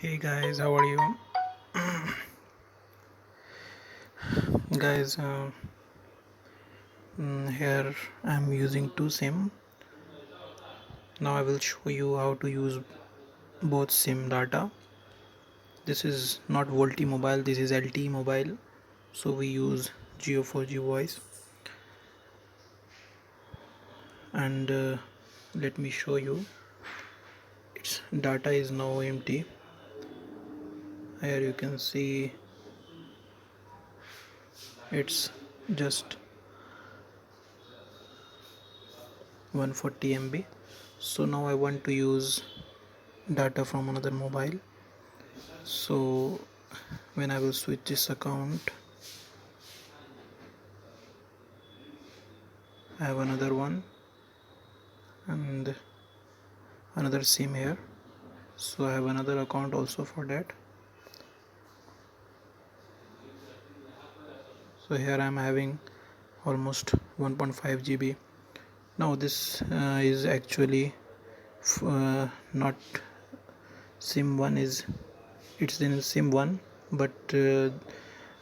Hey guys, how are you? Guys, here I'm using two SIM. Now I will show you how to use both SIM data. This is not VoLTE mobile, this is LTE mobile. So we use Jio4G voice. And let me show you. Its data is now empty. Here you can see it's just 140 MB. So now I want to use data from another mobile. So when I will switch this account, I have another one and another SIM here, so I have another account also for that. So here I am having almost 1.5 GB. Now this is actually not SIM 1, is it's in SIM 1, but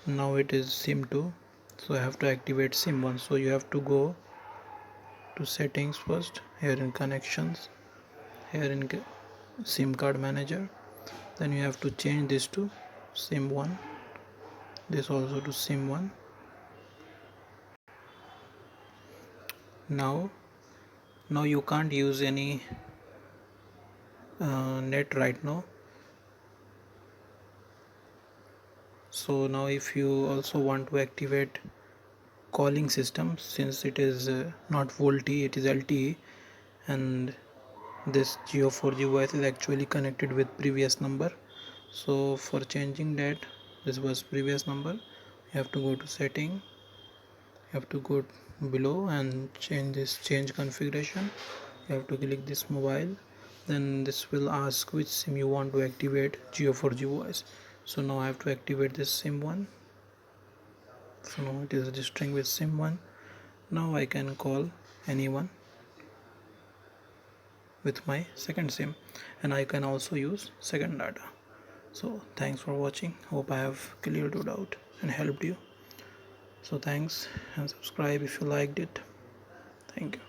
now it is SIM 2, so I have to activate SIM 1. So you have to go to settings first, here in connections, here in SIM card manager, then you have to change this to SIM 1, this also to SIM 1. Now you can't use any net right now. So now if you also want to activate calling system, since it is not VoLTE, it is LTE, and this Jio4G voice is actually connected with previous number. So for changing that, this was previous number, you have to go to setting, you have to go below and change configuration. You have to click this mobile, then this will ask which SIM you want to activate Jio4G voice. So now I have to activate this SIM 1. So now it is registering with SIM 1. Now I can call anyone with my second SIM, and I can also use second data. So thanks for watching. Hope I have cleared your doubt and helped you. So thanks, and subscribe if you liked it. Thank you.